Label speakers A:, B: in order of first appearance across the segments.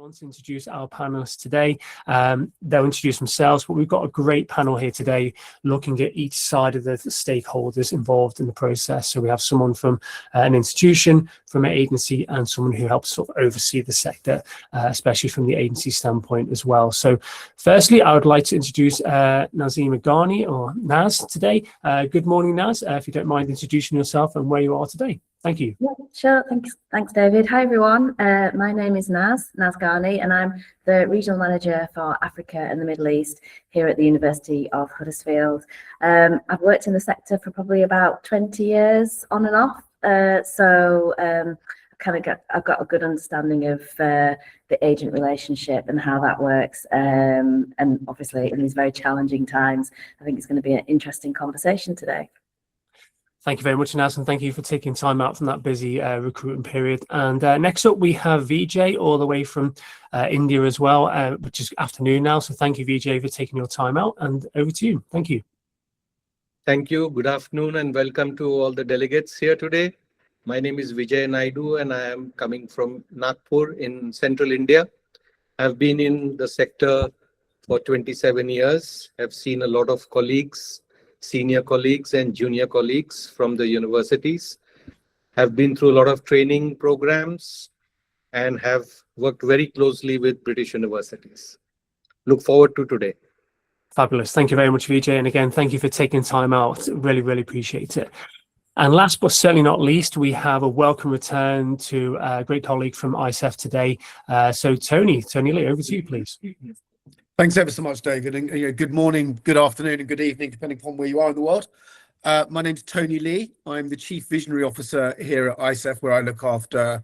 A: Want to introduce our panelists today. They'll introduce themselves, but we've got a great panel here today looking at each side of the stakeholders involved in the process. So we have someone from an institution, from an agency, and someone who helps sort of oversee the sector, especially from the agency standpoint as well. So firstly, I would like to introduce Nazima Ghani, or Naz, today. Good morning, Naz, if you don't mind introducing yourself and where you are today. Thank you.
B: Yeah, sure. Thanks, David. Hi, everyone. My name is Naz Ghani, and I'm the Regional Manager for Africa and the Middle East here at the University of Huddersfield. I've worked in the sector for probably about 20 years on and off, so I've got a good understanding of the agent relationship and how that works. And obviously, in these very challenging times, I think it's going to be an interesting conversation today.
A: Thank you very much, Naz, and thank you for taking time out from that busy recruitment period. And next up, we have Vijay, all the way from India as well, which is afternoon now. So thank you, Vijay, for taking your time out, and over to you. Thank you.
C: Thank you. Good afternoon and welcome to all the delegates here today. My name is Vijay Naidu and I am coming from Nagpur in central India. I've been in the sector for 27 years. I've seen a lot of colleagues, senior colleagues and junior colleagues from the universities. Have been through a lot of training programs and have worked very closely with British universities. Look forward to today.
A: Fabulous. Thank you very much, Vijay. And again, thank you for taking time out. Really, really appreciate it. And last but certainly not least, we have a welcome return to a great colleague from ICEF today. So Tony Lee, over to you, please.
D: Thanks ever so much, David, and good morning, good afternoon, and good evening, depending upon where you are in the world. My name's Tony Lee. I'm the Chief Visionary Officer here at ICEF, where I look after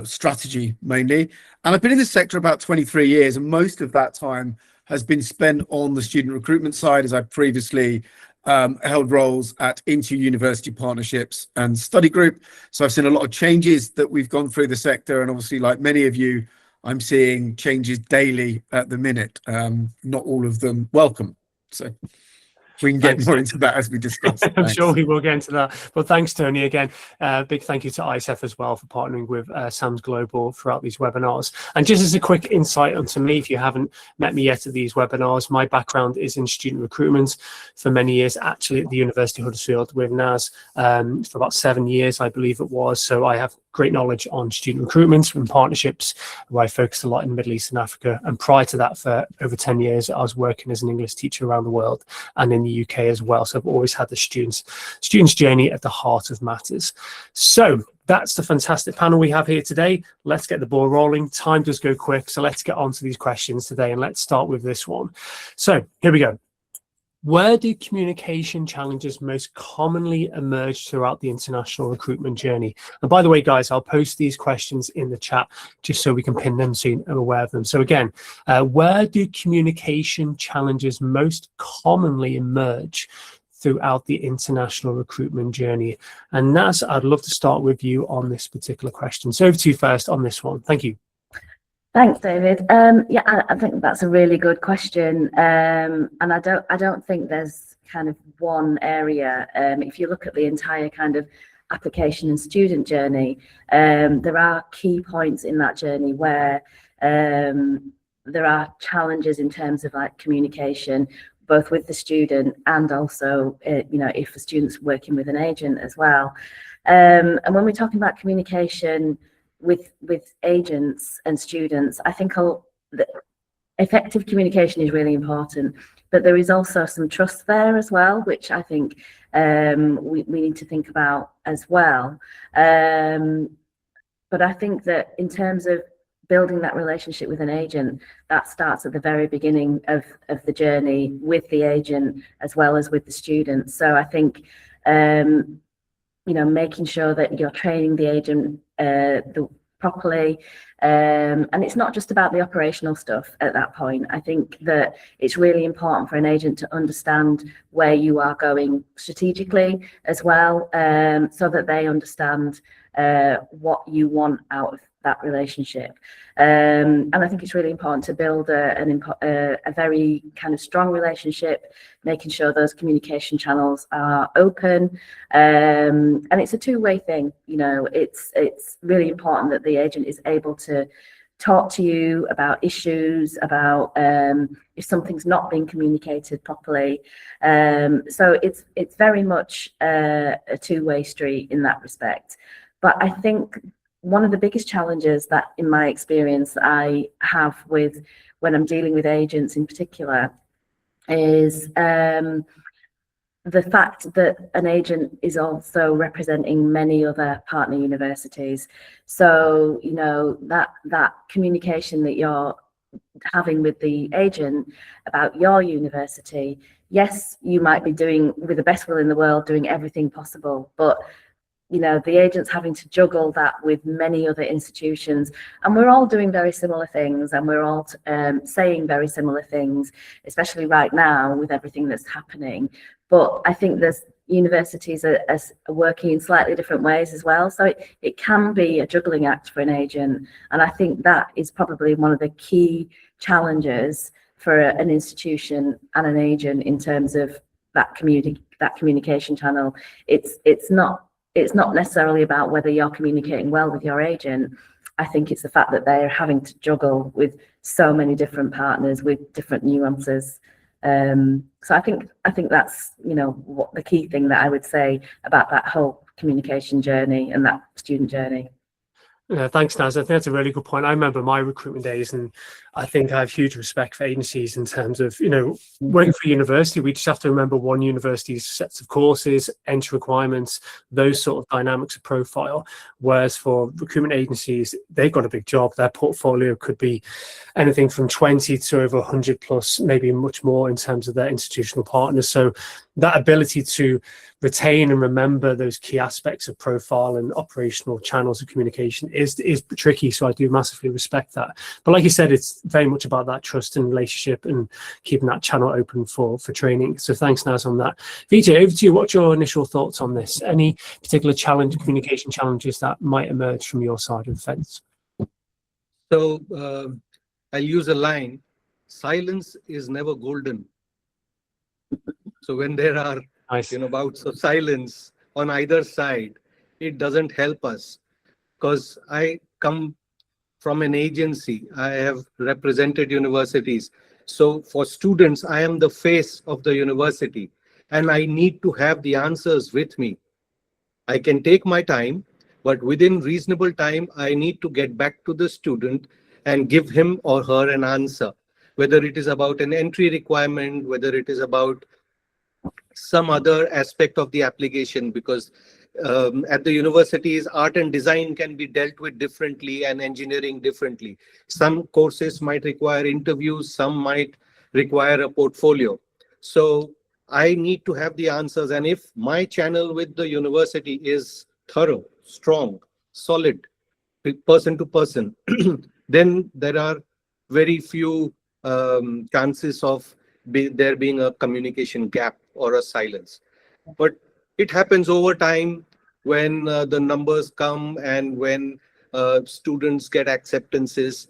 D: strategy mainly. And I've been in this sector about 23 years, and most of that time has been spent on the student recruitment side, as I previously held roles at inter-university partnerships and study group. So I've seen a lot of changes that we've gone through the sector, and obviously, like many of you, I'm seeing changes daily at the minute, not all of them welcome. So we can get more into that as we discuss.
A: I'm sure we will get into that. But thanks, Tony, again. Big thank you to ICEF as well for partnering with SAMS Global throughout these webinars. And just as a quick insight onto me, if you haven't met me yet at these webinars, my background is in student recruitment for many years, actually at the University of Huddersfield with Naz for about 7 years, I believe it was. So I have great knowledge on student recruitment and partnerships, where I focused a lot in the Middle East and Africa. And prior to that, for over 10 years, I was working as an English teacher around the world and in the UK as well. So I've always had the students' journey at the heart of matters. So that's the fantastic panel we have here today. Let's get the ball rolling. Time does go quick, so let's get on to these questions today, and let's start with this one. So here we go. Where do communication challenges most commonly emerge throughout the international recruitment journey? And by the way, guys, I'll post these questions in the chat just so we can pin them so you're aware of them. So again, where do communication challenges most commonly emerge throughout the international recruitment journey? And Naz, I'd love to start with you on this particular question. So over to you first on this one. Thank you.
B: Thanks, David. Yeah, I think that's a really good question, and I don't think there's kind of one area. If you look at the entire kind of application and student journey, there are key points in that journey where there are challenges in terms of like communication, both with the student and also, if the student's working with an agent as well. And when we're talking about communication with agents and students, I think effective communication is really important, but there is also some trust there as well, which I think we need to think about as well. But I think that in terms of building that relationship with an agent, that starts at the very beginning of the journey with the agent as well as with the student. So I think making sure that you're training the agent properly, and it's not just about the operational stuff at that point. I think that it's really important for an agent to understand where you are going strategically as well, so that they understand what you want out of that relationship. And I think it's really important to build a very kind of strong relationship, making sure those communication channels are open. And it's a two-way thing. It's really important that the agent is able to talk to you about issues, about if something's not being communicated properly. So it's very much a two-way street in that respect. But I think one of the biggest challenges that, in my experience, I have with when I'm dealing with agents in particular is the fact that an agent is also representing many other partner universities. So, you know, that communication that you're having with the agent about your university, yes, you might be doing, with the best will in the world, doing everything possible, but you know, the agent's having to juggle that with many other institutions, and we're all doing very similar things, and we're all saying very similar things, especially right now with everything that's happening. But I think there's universities are working in slightly different ways as well. So it can be a juggling act for an agent. And I think that is probably one of the key challenges for an institution and an agent in terms of that communication channel. It's not necessarily about whether you're communicating well with your agent. I think it's the fact that they're having to juggle with so many different partners with different nuances. So I think that's, you know, what the key thing that I would say about that whole communication journey and that student journey.
A: Thanks, Naz. I think that's a really good point. I remember my recruitment days, and I think I have huge respect for agencies in terms of, you know, working for a university. We just have to remember one university's sets of courses, entry requirements, those sort of dynamics of profile. Whereas for recruitment agencies, they've got a big job. Their portfolio could be anything from 20 to over 100 plus, maybe much more in terms of their institutional partners. So that ability to retain and remember those key aspects of profile and operational channels of communication is tricky. So I do massively respect that. But like you said, it's very much about that trust and relationship and keeping that channel open for training. So thanks, Naz, on that. Vijay, over to you. What's your initial thoughts on this? Any particular communication challenges that might emerge from your side of the fence?
C: So I'll use a line: silence is never golden. So when there are bouts of silence on either side, it doesn't help us. Because I come from an agency, I have represented universities. So for students, I am the face of the university, and I need to have the answers with me. I can take my time, but within reasonable time, I need to get back to the student and give him or her an answer, whether it is about an entry requirement, whether it is about some other aspect of the application, because at the universities, art and design can be dealt with differently and engineering differently. Some courses might require interviews, some might require a portfolio. So I need to have the answers. And if my channel with the university is thorough, strong, solid, person to person, then there are very few chances of there being a communication gap or a silence. But it happens over time when the numbers come and when students get acceptances.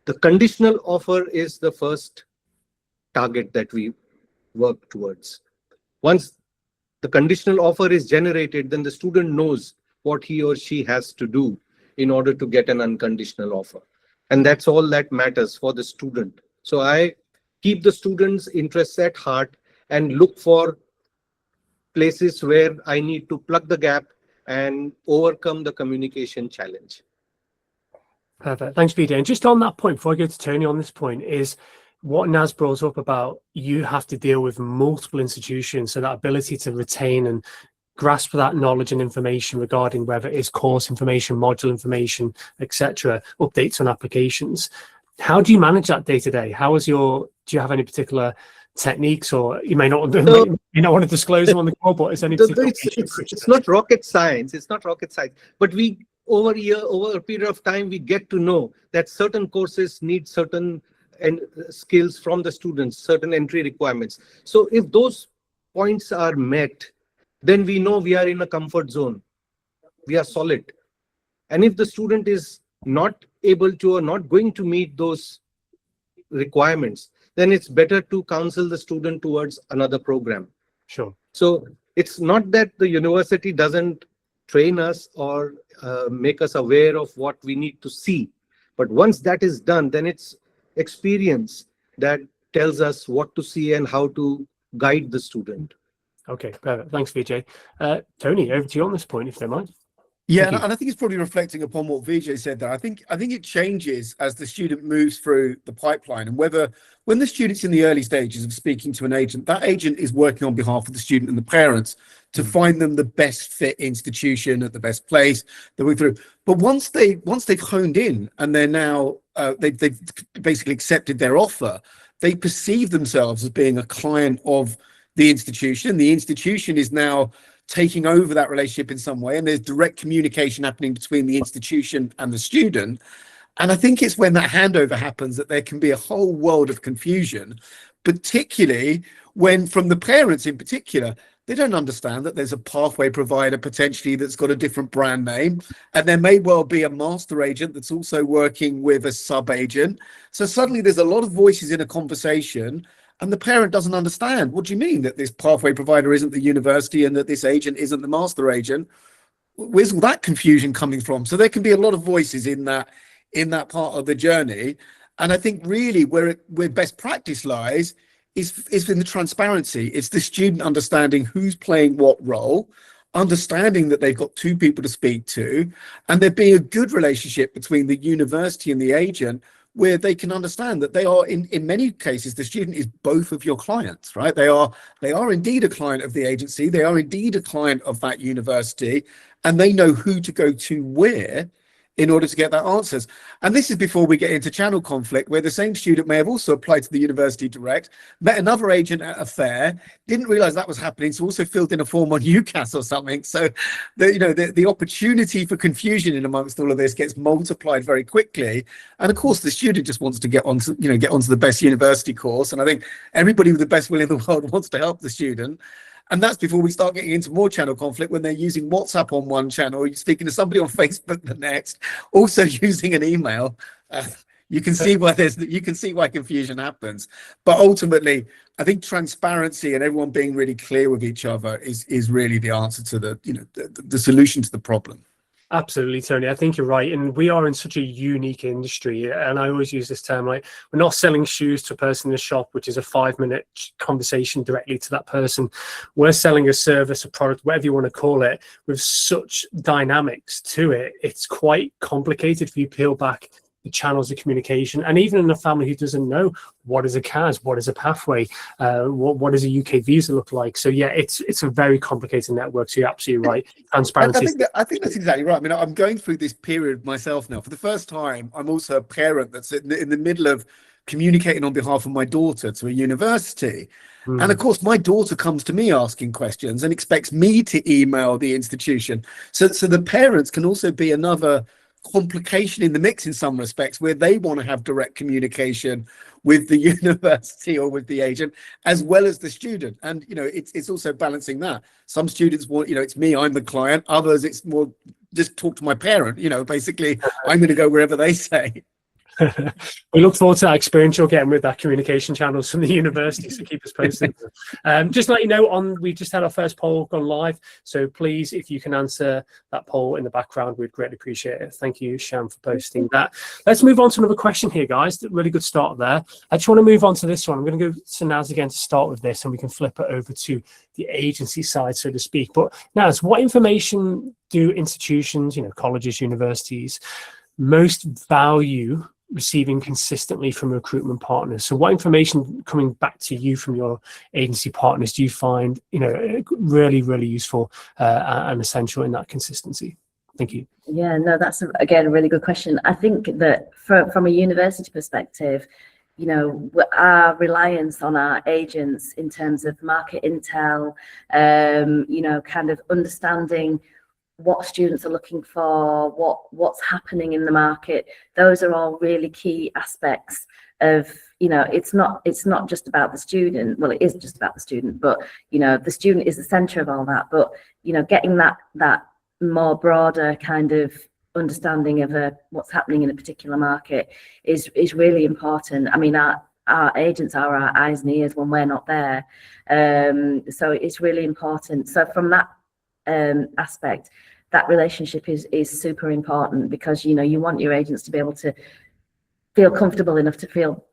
C: The conditional offer is the first target that we work towards. Once the conditional offer is generated, then the student knows what he or she has to do in order to get an unconditional offer. And that's all that matters for the student. So I keep the students' interests at heart and look for places where I need to plug the gap and overcome the communication challenge.
A: Perfect. Thanks, Vijay. And just on that point, before I go to Tony on this point, is what Naz brought up about you have to deal with multiple institutions. So that ability to retain and grasp that knowledge and information regarding whether it is course information, module information, etc., updates on applications. How do you manage that day to day? Do you have any particular techniques, or you may not want to disclose them on the call, but is any particular
C: it's not rocket science. It's not rocket science. But over a period of time, we get to know that certain courses need certain skills from the students, certain entry requirements. So if those points are met, then we know we are in a comfort zone. We are solid. And if the student is not able to or not going to meet those requirements, then it's better to counsel the student towards another program.
A: Sure.
C: So it's not that the university doesn't train us or make us aware of what we need to see, But once that is done, then it's experience that tells us what to see and how to guide the student.
A: Okay, perfect. Thanks, Vijay. Tony, over to you on this point, if you don't mind.
D: Yeah, and I think it's probably reflecting upon what Vijay said there. I think it changes as the student moves through the pipeline, and whether when the student's in the early stages of speaking to an agent, that agent is working on behalf of the student and the parents to find them the best fit institution at the best place that we're through. But once they've honed in and they're now they've basically accepted their offer, they perceive themselves as being a client of the institution. The institution is now taking over that relationship in some way, and there's direct communication happening between the institution and the student. And I think it's when that handover happens that there can be a whole world of confusion, particularly when, from the parents in particular, they don't understand that there's a pathway provider potentially that's got a different brand name, and there may well be a master agent that's also working with a sub agent. So suddenly there's a lot of voices in a conversation, and the parent doesn't understand. What do you mean that this pathway provider isn't the university and that this agent isn't the master agent? Where's all that confusion coming from? So there can be a lot of voices in that part of the journey. And I think really where best practice lies is in the transparency. It's the student understanding who's playing what role, understanding that they've got two people to speak to, and there being a good relationship between the university and the agent, where they can understand that they are, in many cases, the student is both of your clients, right? They are indeed a client of the agency. They are indeed a client of that university, and they know who to go to where in order to get that answers. And this is before we get into channel conflict, where the same student may have also applied to the university direct, met another agent at a fair, didn't realize that was happening, so also filled in a form on UCAS or something. So the opportunity for confusion in amongst all of this gets multiplied very quickly. And of course, the student just wants to get onto the best university course. And I think everybody with the best will in the world wants to help the student. And that's before we start getting into more channel conflict, when they're using WhatsApp on one channel, you're speaking to somebody on Facebook the next, also using an email. You can see why confusion happens. But ultimately, I think transparency and everyone being really clear with each other is really the answer to the solution to the problem.
A: Absolutely, Tony. I think you're right. And we are in such a unique industry. And I always use this term, like, we're not selling shoes to a person in the shop, which is a 5-minute conversation directly to that person. We're selling a service, a product, whatever you want to call it, with such dynamics to it. It's quite complicated if you peel back the channels of communication. And even in a family who doesn't know what is a CAS, what is a pathway, what does a UK visa look like. So yeah, it's a very complicated network. So you're absolutely right. Transparency.
D: I think that's exactly right. I mean, I'm going through this period myself now. For the first time, I'm also a parent that's in the middle of communicating on behalf of my daughter to a university. And of course, my daughter comes to me asking questions and expects me to email the institution. So the parents can also be another complication in the mix in some respects, where they want to have direct communication with the university or with the agent as well as the student. And it's also balancing that. Some students want, it's me, I'm the client. Others, it's more just talk to my parent. Basically I'm going to go wherever they say.
A: We look forward to that experience you're getting with that communication channels from the university, so keep us posted. Just to let you know, we've just had our first poll gone live, so please, if you can answer that poll in the background, we'd greatly appreciate it. Thank you, Sham, for posting that. Let's move on to another question here, guys. Really good start there. I just want to move on to this one. I'm going to go to Naz again to start with this, and we can flip it over to the agency side, so to speak. But Naz, what information do institutions, colleges, universities, most value receiving consistently from recruitment partners? So what information coming back to you from your agency partners do you find really, really useful and essential in that consistency? Thank you.
B: Yeah, no, that's again a really good question. I think that from a university perspective, our reliance on our agents in terms of market intel, kind of understanding what students are looking for, what's happening in the market. Those are all really key aspects of, it's not just about the student. Well, it is just about the student, but the student is the center of all that. But getting that more broader kind of understanding of what's happening in a particular market is really important. I mean, our agents are our eyes and ears when we're not there, so it's really important. So from that aspect, that relationship is super important, because you want your agents to be able to feel comfortable enough to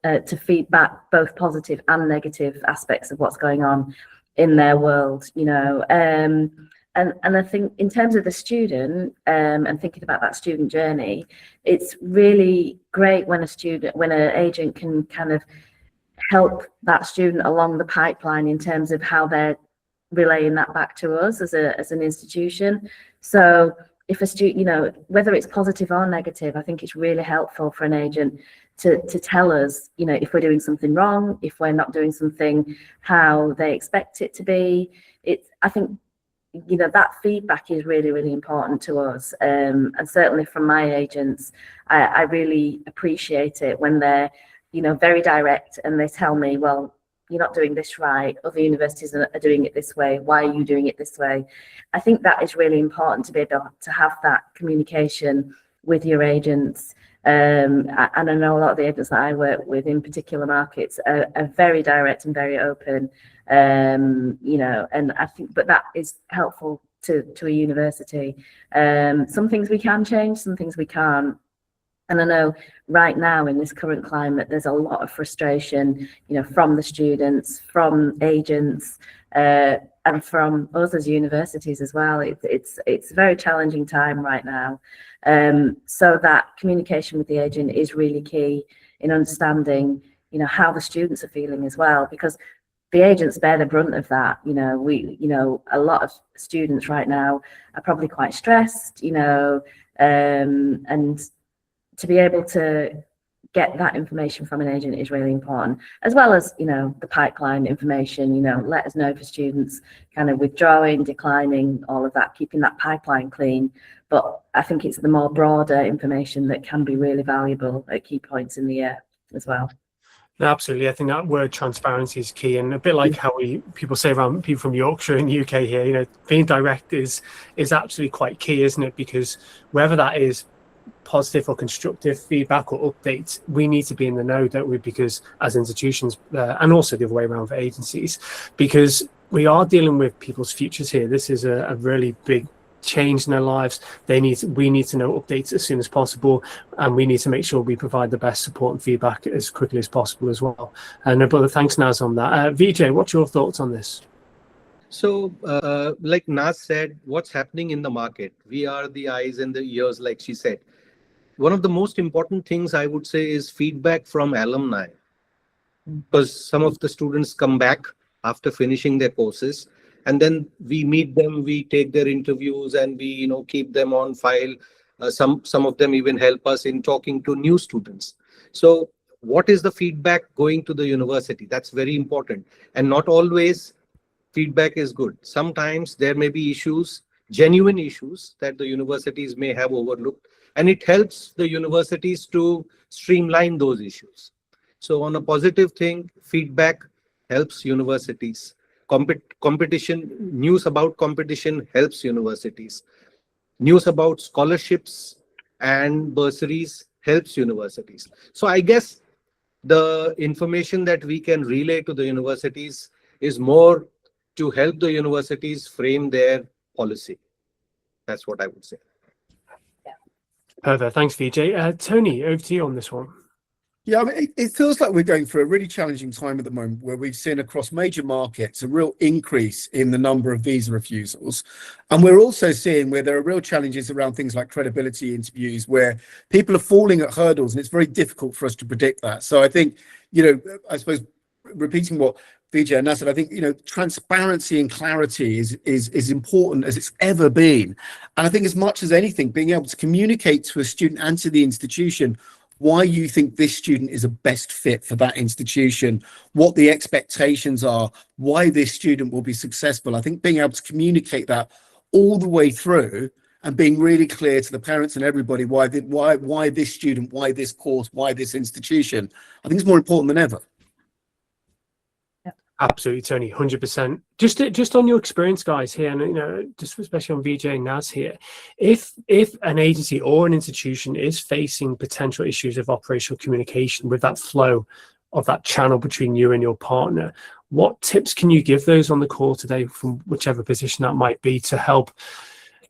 B: to feed back both positive and negative aspects of what's going on in their world, you know. And I think in terms of the student, and thinking about that student journey, it's really great when an agent can kind of help that student along the pipeline in terms of how they're relaying that back to us as an institution. So if a student, you know, whether it's positive or negative, I think it's really helpful for an agent to tell us, you know, if we're doing something wrong, if we're not doing something how they expect it to be. I think, you know, that feedback is really, really important to us. And certainly from my agents, I really appreciate it when they're, you know, very direct and they tell me, well, you're not doing this right. Other universities are doing it this way. Why are you doing it this way? I think that is really important to be able to have that communication with your agents. And I know a lot of the agents that I work with in particular markets are very direct and very open. You know, and I think, but that is helpful to a university. Some things we can change, some things we can't. And I know right now in this current climate, there's a lot of frustration, you know, from the students, from agents, and from us as universities as well. It's a very challenging time right now. So that communication with the agent is really key in understanding, you know, how the students are feeling as well, because the agents bear the brunt of that. You know, a lot of students right now are probably quite stressed, you know, and to be able to get that information from an agent is really important, as well as, you know, the pipeline information, you know, let us know for students kind of withdrawing, declining, all of that, keeping that pipeline clean. But I think it's the more broader information that can be really valuable at key points in the year as well.
A: No, absolutely. I think that word transparency is key, and a bit like how people say around people from Yorkshire in the UK here, you know, being direct is absolutely quite key, isn't it? Because whether that is positive or constructive feedback or updates, we need to be in the know, don't we? Because as institutions, and also the other way around for agencies, because we are dealing with people's futures here. This is a really big change in their lives. We need to know updates as soon as possible, and we need to make sure we provide the best support and feedback as quickly as possible as well. And but thanks, Naz, on that. Vijay, what's your thoughts on this?
C: So, like Naz said, what's happening in the market? We are the eyes and the ears, like she said. One of the most important things I would say is feedback from alumni, because some of the students come back after finishing their courses, and then we meet them, we take their interviews, and we, you know, keep them on file. Some of them even help us in talking to new students. So what is the feedback going to the university? That's very important. And not always feedback is good. Sometimes there may be issues, genuine issues that the universities may have overlooked, and it helps the universities to streamline those issues. So on a positive thing, feedback helps universities. Competition, news about competition helps universities. News about scholarships and bursaries helps universities. So I guess the information that we can relay to the universities is more to help the universities frame their policy. That's what I would say.
A: Perfect. Thanks, Vijay. Tony, over to you on this one.
D: Yeah, I mean, it feels like we're going through a really challenging time at the moment, where we've seen across major markets a real increase in the number of visa refusals. And we're also seeing where there are real challenges around things like credibility interviews, where people are falling at hurdles, and it's very difficult for us to predict that. So I think, you know, I suppose repeating what Vijay and Naz said, I think, you know, transparency and clarity is important as it's ever been. And I think as much as anything, being able to communicate to a student and to the institution why you think this student is a best fit for that institution, what the expectations are, why this student will be successful. I think being able to communicate that all the way through and being really clear to the parents and everybody why this student, why this course, why this institution, I think it's more important than ever.
A: Absolutely, Tony, 100%. Just on your experience, guys, here, and you know, just especially on Vijay and Naz here, if an agency or an institution is facing potential issues of operational communication with that flow of that channel between you and your partner, what tips can you give those on the call today, from whichever position that might be, to help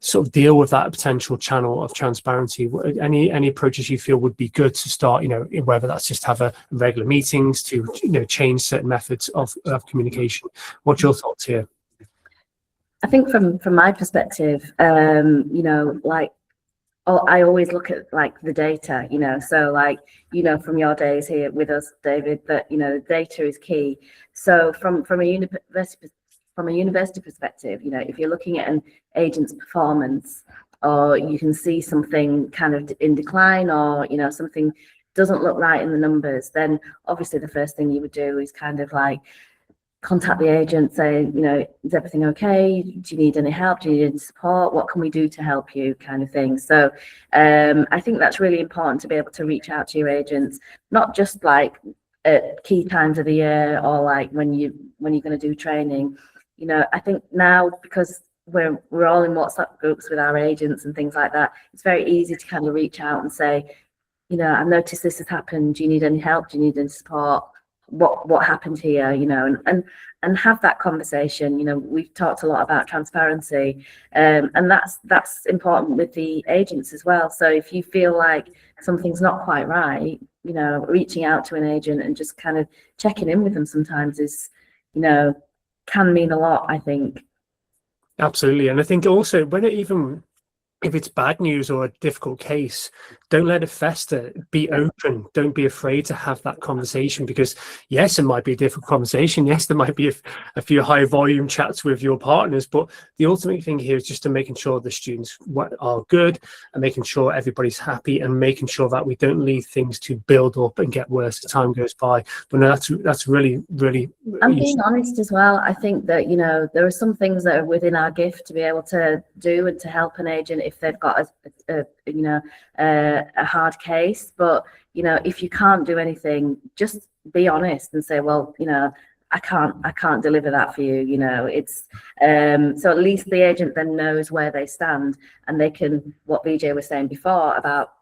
A: sort of deal with that potential channel of transparency? Any approaches you feel would be good to start, whether that's just have a regular meetings to, change certain methods of communication? What's your thoughts here?
B: I think from my perspective, I always look at like the data, so like, from your days here with us, David, that, data is key. So from a university perspective, if you're looking at an agent's performance, or you can see something kind of in decline, or, something doesn't look right in the numbers, then obviously the first thing you would do is kind of like contact the agent, say, is everything okay? Do you need any help? Do you need any support? What can we do to help you, kind of thing? So I think that's really important, to be able to reach out to your agents, not just like at key times of the year, or like when you're going to do training. I think now, because we're all in WhatsApp groups with our agents and things like that, it's very easy to kind of reach out and say, I've noticed this has happened. Do you need any help? Do you need any support? What happened here, and have that conversation. We've talked a lot about transparency, and that's important with the agents as well. So if you feel like something's not quite right, reaching out to an agent and just kind of checking in with them sometimes is, can mean a lot, I think.
A: Absolutely. And I think also, if it's bad news or a difficult case, don't let it fester. Be open. Don't be afraid to have that conversation, because yes, it might be a difficult conversation. Yes, there might be a few high volume chats with your partners, but the ultimate thing here is just to making sure the students are good, and making sure everybody's happy, and making sure that we don't leave things to build up and get worse as time goes by. But no, that's really, really.
B: And being honest as well. I think that, there are some things that are within our gift to be able to do and to help an agent if they've got a hard case. But if you can't do anything, just be honest and say, well, I can't deliver that for you. It's so at least the agent then knows where they stand, and they can, what Vijay was saying before about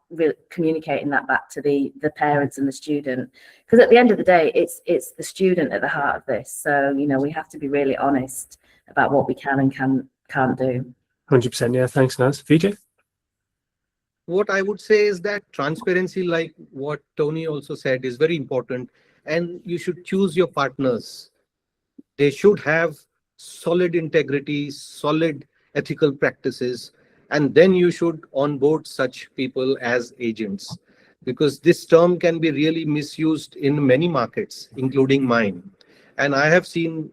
B: communicating that back to the parents and the student, because at the end of the day, it's the student at the heart of this. So we have to be really honest about what we can and can't do.
A: 100%. Yeah, thanks, Naz. Vijay?
C: What I would say is that transparency, like what Tony also said, is very important, and you should choose your partners. They should have solid integrity, solid ethical practices, and then you should onboard such people as agents, because this term can be really misused in many markets, including mine. And I have seen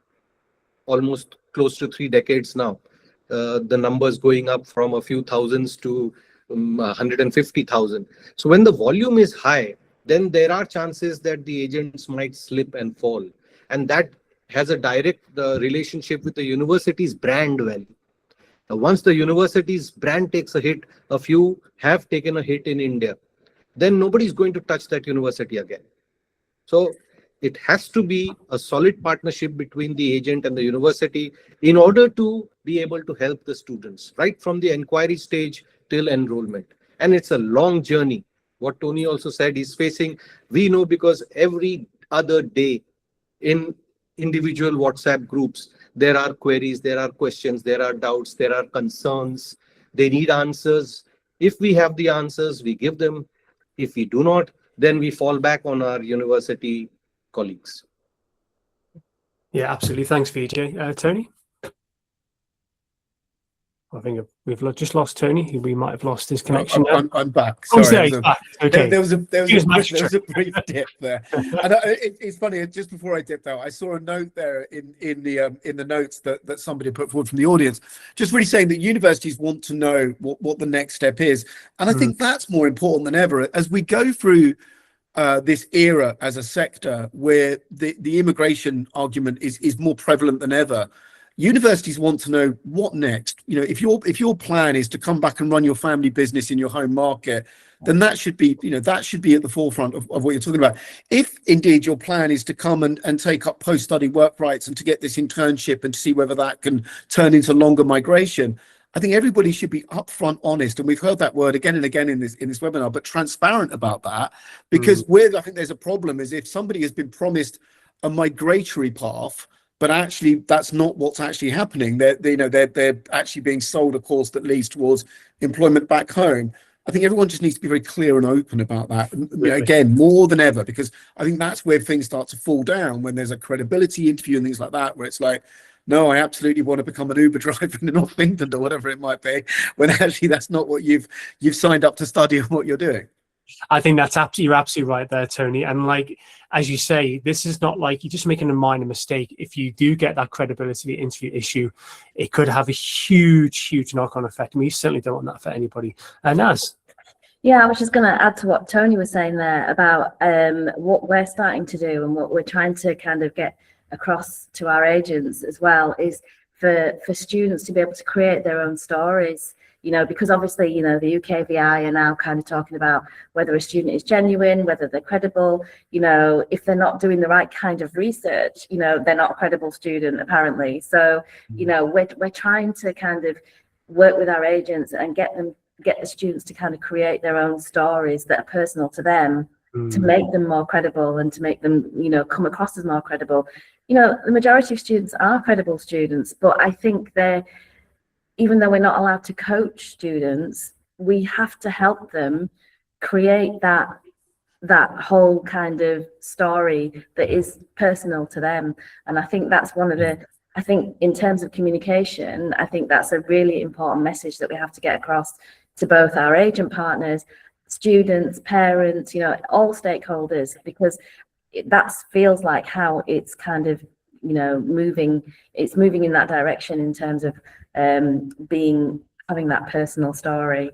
C: almost close to 3 decades now, the numbers going up from a few thousands to 150,000. So when the volume is high, then there are chances that the agents might slip and fall. And that has a direct relationship with the university's brand value. Now, once the university's brand takes a hit, a few have taken a hit in India, then nobody's going to touch that university again. So it has to be a solid partnership between the agent and the university in order to be able to help the students right from the inquiry stage till enrollment. And it's a long journey. What Tony also said, he's facing, we know, because every other day in individual WhatsApp groups, there are queries, there are questions, there are doubts, there are concerns. They need answers. If we have the answers, we give them. If we do not, then we fall back on our university colleagues.
A: Yeah, absolutely. Thanks, Vijay. Tony? I think we've just lost Tony. We might have lost his connection.
D: I'm back.
A: Oh,
D: Sorry,
A: he's back. Okay.
D: There was a brief dip there, and it's funny. Just before I dipped out, I saw a note there in the notes that somebody put forward from the audience, just really saying that universities want to know what the next step is, and I think that's more important than ever as we go through this era as a sector where the immigration argument is more prevalent than ever. Universities want to know what next. If your plan is to come back and run your family business in your home market, then that should be, that should be at the forefront of what you're talking about. If indeed your plan is to come and take up post-study work rights and to get this internship and to see whether that can turn into longer migration, I think everybody should be upfront, honest, and we've heard that word again and again in this webinar, but transparent about that, because where I think there's a problem is if somebody has been promised a migratory path, but actually that's not what's actually happening. They're actually being sold a course that leads towards employment back home. I think everyone just needs to be very clear and open about that.
A: Really?
D: Again, more than ever, because I think that's where things start to fall down when there's a credibility interview and things like that, where it's like, no, I absolutely want to become an Uber driver in North England or whatever it might be, when actually that's not what you've signed up to study and what you're doing.
A: I think you're absolutely right there, Tony. And like, as you say, this is not like you're just making a minor mistake. If you do get that credibility interview issue, it could have a huge knock-on effect. And we certainly don't want that for anybody. Naz?
B: Yeah, I was just going to add to what Tony was saying there about what we're starting to do and what we're trying to kind of get across to our agents as well is for students to be able to create their own stories. Because obviously, the UKVI are now kind of talking about whether a student is genuine, whether they're credible. If they're not doing the right kind of research, they're not a credible student, apparently. So, we're trying to kind of work with our agents and get the students to kind of create their own stories that are personal to them, to make them more credible and to make them, come across as more credible. The majority of students are credible students, but I think even though we're not allowed to coach students, we have to help them create that whole kind of story that is personal to them. And I think that's I think in terms of communication, I think that's a really important message that we have to get across to both our agent partners, students, parents, all stakeholders, because that feels like how it's kind of, moving in that direction in terms of having that personal story.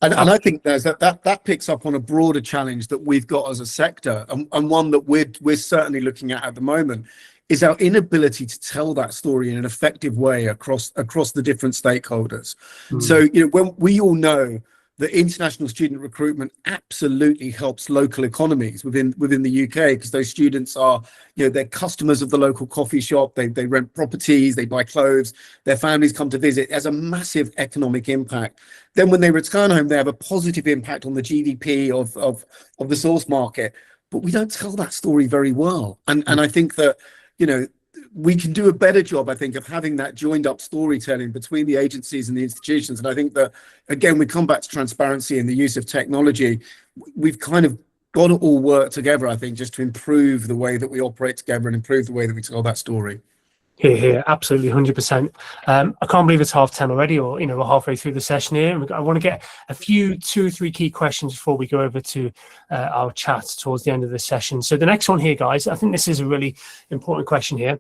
D: And I think there's that picks up on a broader challenge that we've got as a sector, and one that we're certainly looking at the moment, is our inability to tell that story in an effective way across the different stakeholders. So when we all know that international student recruitment absolutely helps local economies within the UK, because those students are, they're customers of the local coffee shop, they rent properties, they buy clothes, their families come to visit. It has a massive economic impact. Then when they return home, they have a positive impact on the GDP of the source market. But we don't tell that story very well. And I think that, we can do a better job, I think, of having that joined up storytelling between the agencies and the institutions. And I think that, again, we come back to transparency and the use of technology. We've kind of got to all work together, I think, just to improve the way that we operate together and improve the way that we tell that story.
A: Here, absolutely, 100%. I can't believe it's 10:30 already, or we're halfway through the session here. I want to get two or three key questions before we go over to our chat towards the end of the session. So the next one here, guys, I think this is a really important question here.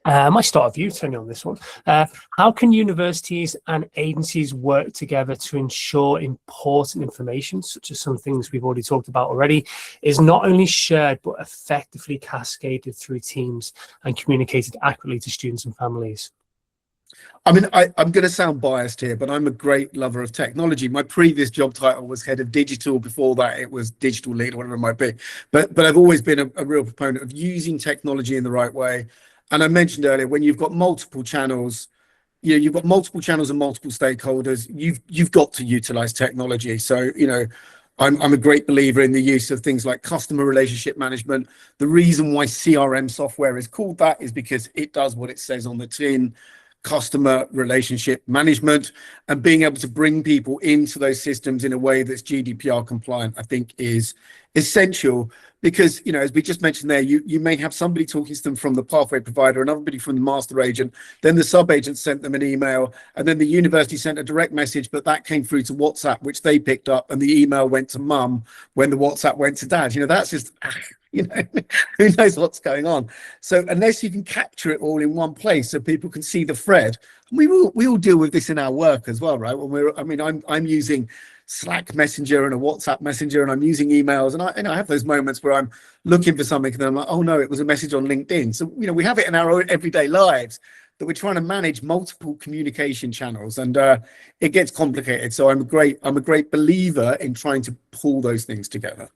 A: I might start with you, Tony, on this one. How can universities and agencies work together to ensure important information, such as some things we've already talked about already, is not only shared but effectively cascaded through teams and communicated accurately to students and families?
D: I mean, I'm going to sound biased here, but I'm a great lover of technology. My previous job title was head of digital. Before that, it was digital lead, or whatever it might be. But I've always been a real proponent of using technology in the right way. And I mentioned earlier, when you've got multiple channels, you've got multiple channels and multiple stakeholders, you've got to utilize technology. So, I'm a great believer in the use of things like customer relationship management. The reason why CRM software is called that is because it does what it says on the tin: customer relationship management. And being able to bring people into those systems in a way that's GDPR compliant, I think, is essential. Because, as we just mentioned there, you may have somebody talking to them from the pathway provider, another from the master agent, then the sub-agent sent them an email, and then the university sent a direct message, but that came through to WhatsApp, which they picked up, and the email went to mum when the WhatsApp went to dad. That's just, who knows what's going on. So unless you can capture it all in one place so people can see the thread, we all deal with this in our work as well, right? When I'm using Slack Messenger and a WhatsApp Messenger, and I'm using emails, and I have those moments where I'm looking for something and then I'm like, oh no, it was a message on LinkedIn. So we have it in our own everyday lives, that we're trying to manage multiple communication channels, and it gets complicated. So I'm a great believer in trying to pull those things together.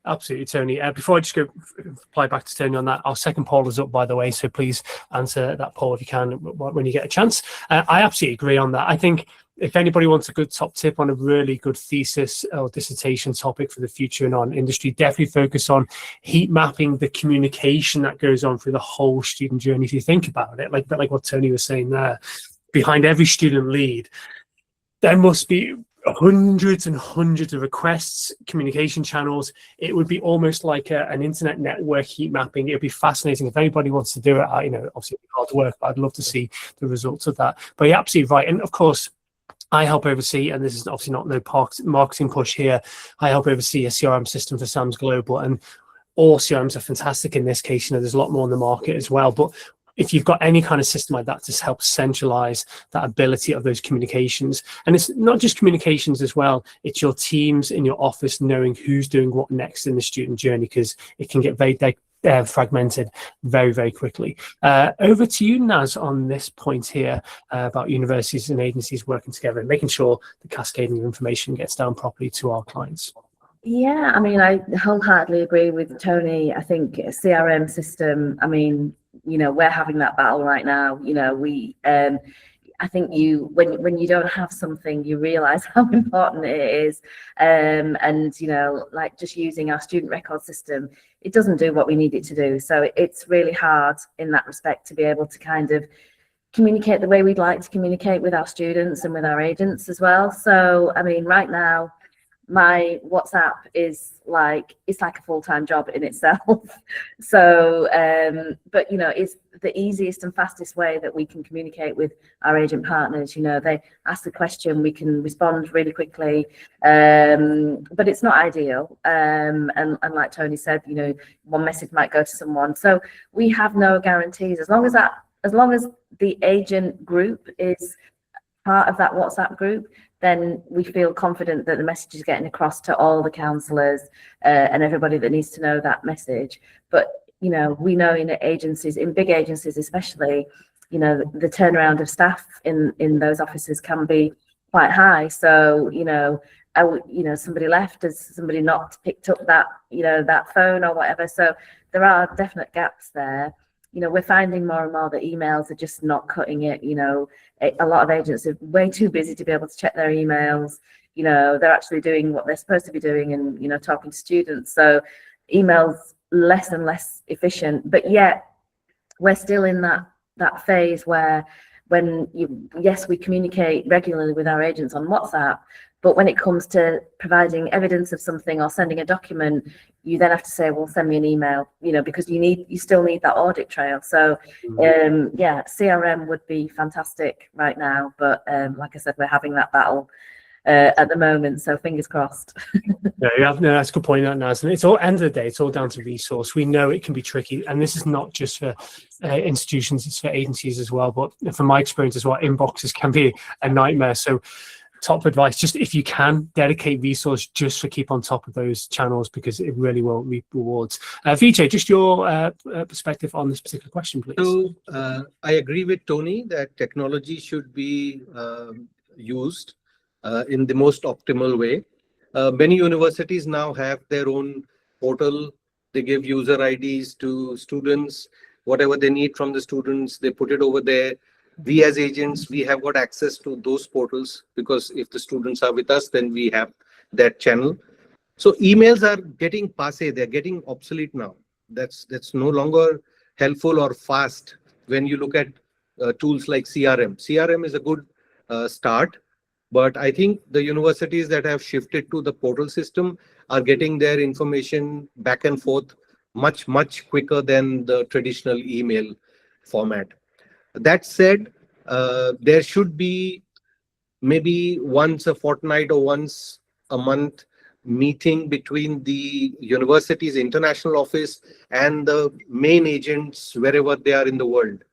A: Absolutely, Tony. Before I just go reply back to Tony on that, our second poll is up, by the way, so please answer that poll if you can when you get a chance. I absolutely agree on that. I think if anybody wants a good top tip on a really good thesis or dissertation topic for the future and on industry, definitely focus on heat mapping the communication that goes on through the whole student journey. If you think about it, like what Tony was saying there, behind every student lead, there must be hundreds and hundreds of requests, communication channels. It would be almost like an internet network heat mapping. It would be fascinating if anybody wants to do it. Obviously it's hard work, but I'd love to see the results of that. But you're absolutely right. And of course, I help oversee, and this is obviously not no marketing push here, I help oversee a CRM system for SAMS Global, and all CRMs are fantastic in this case. There's a lot more in the market as well. But if you've got any kind of system like that to help centralize that ability of those communications, and it's not just communications as well, it's your teams in your office knowing who's doing what next in the student journey, because it can get very fragmented very, very quickly. Over to you, Naz, on this point here about universities and agencies working together and making sure the cascading of information gets down properly to our clients.
B: Yeah, I mean, I wholeheartedly agree with Tony. I think a CRM system, I mean, we're having that battle right now. I think when you don't have something, you realize how important it is. And, like just using our student record system, it doesn't do what we need it to do. So it's really hard in that respect to be able to kind of communicate the way we'd like to communicate with our students and with our agents as well. So, I mean, right now, my WhatsApp is it's like a full-time job in itself. So but it's the easiest and fastest way that we can communicate with our agent partners. They ask the question, we can respond really quickly, but it's not ideal, and like Tony said, one message might go to someone, so we have no guarantees. As long as the agent group is part of that WhatsApp group, then we feel confident that the message is getting across to all the counsellors and everybody that needs to know that message. But, we know in agencies, in big agencies especially, the turnaround of staff in those offices can be quite high. So, somebody left, has somebody not picked up that, that phone or whatever. So there are definite gaps there. We're finding more and more that emails are just not cutting it. A lot of agents are way too busy to be able to check their emails. They're actually doing what they're supposed to be doing and, talking to students. So emails less and less efficient, but yet we're still in that phase where we communicate regularly with our agents on WhatsApp, but when it comes to providing evidence of something or sending a document, you then have to say, well, send me an email, because you still need that audit trail. So, CRM would be fantastic right now. But like I said, we're having that battle at the moment. So fingers crossed.
A: That's a good point, Naz. And it's all, end of the day, it's all down to resource. We know it can be tricky. And this is not just for institutions, it's for agencies as well. But from my experience as well, inboxes can be a nightmare. So top advice, just if you can, dedicate resource just for keep on top of those channels, because it really will reap rewards. Vijay, just your perspective on this particular question, please.
C: So I agree with Tony that technology should be used in the most optimal way. Many universities now have their own portal. They give user IDs to students. Whatever they need from the students, they put it over there. We as agents, we have got access to those portals, because if the students are with us, then we have that channel. So emails are getting passé, they're getting obsolete now. That's no longer helpful or fast when you look at tools like CRM. CRM is a good start, but I think the universities that have shifted to the portal system are getting their information back and forth much, much quicker than the traditional email format. That said, there should be maybe once a fortnight or once a month meeting between the university's international office and the main agents wherever they are in the world.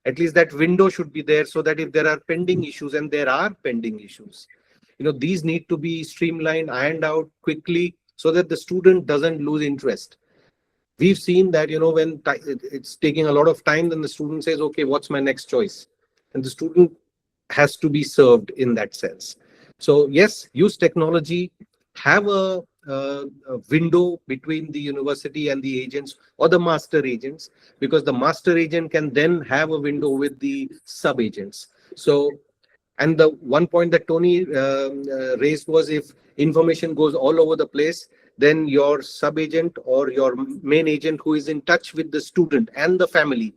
C: At least that window should be there, so that if there are pending issues, and there are pending issues, these need to be streamlined, ironed out quickly, so that the student doesn't lose interest. We've seen that, when it's taking a lot of time, then the student says, okay, what's my next choice? And the student has to be served in that sense. So yes, use technology, have a window between the university and the agents or the master agents, because the master agent can then have a window with the sub agents. So And the one point that Tony raised was, if information goes all over the place, then your sub-agent or your main agent who is in touch with the student and the family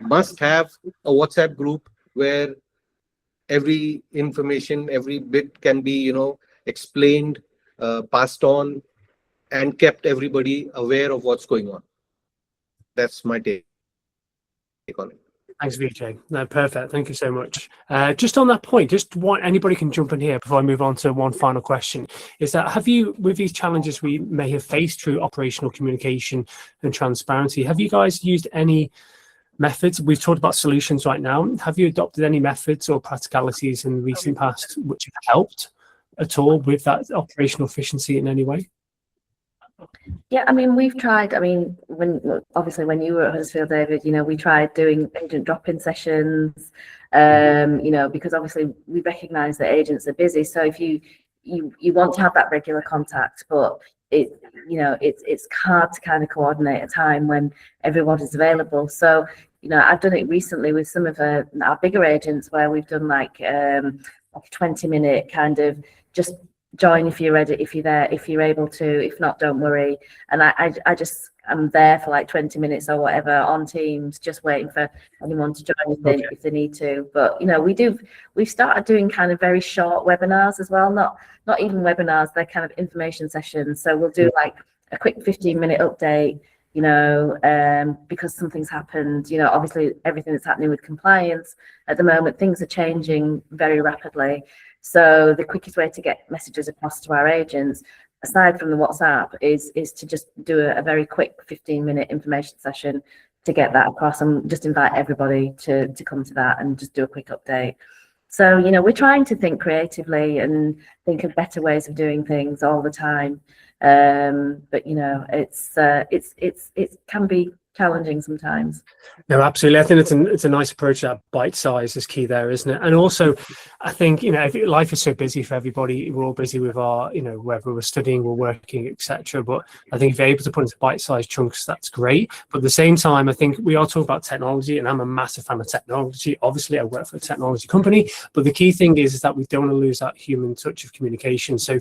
C: must have a WhatsApp group where every information, every bit can be, explained, passed on, and kept everybody aware of what's going on. That's my take on it.
A: Thanks, Vijay. No, perfect. Thank you so much. Just on that point, anybody can jump in here before I move on to one final question. Is that, have you, with these challenges we may have faced through operational communication and transparency, have you guys used any methods? We've talked about solutions right now. Have you adopted any methods or practicalities in the recent past which have helped at all with that operational efficiency in any way?
B: Yeah, I mean, we've tried. I mean, when you were at Huddersfield, David, we tried doing agent drop-in sessions, because obviously we recognise that agents are busy. So if you want to have that regular contact, but it's hard to kind of coordinate a time when everyone is available. So I've done it recently with some of our bigger agents where we've done like a 20-minute kind of just join if you're ready, if you're there, if you're able to. If not, don't worry. And I'm there for like 20 minutes or whatever on Teams, just waiting for anyone to join if they need to. But we've started doing kind of very short webinars as well. Not even webinars, they're kind of information sessions. So we'll do like a quick 15-minute update, because something's happened. Obviously everything that's happening with compliance at the moment, things are changing very rapidly. So the quickest way to get messages across to our agents, aside from the WhatsApp, is to just do a very quick 15-minute information session to get that across, and just invite everybody to come to that and just do a quick update. So, we're trying to think creatively and think of better ways of doing things all the time. But it can be challenging sometimes.
A: No, absolutely. I think it's a nice approach. That bite size is key there, isn't it? And also, I think life is so busy for everybody. We're all busy with our, whether we're studying, we're working, etc. But I think if you're able to put into bite-sized chunks, that's great. But at the same time, I think we are talking about technology, and I'm a massive fan of technology. Obviously, I work for a technology company, but the key thing is that we don't want to lose that human touch of communication. So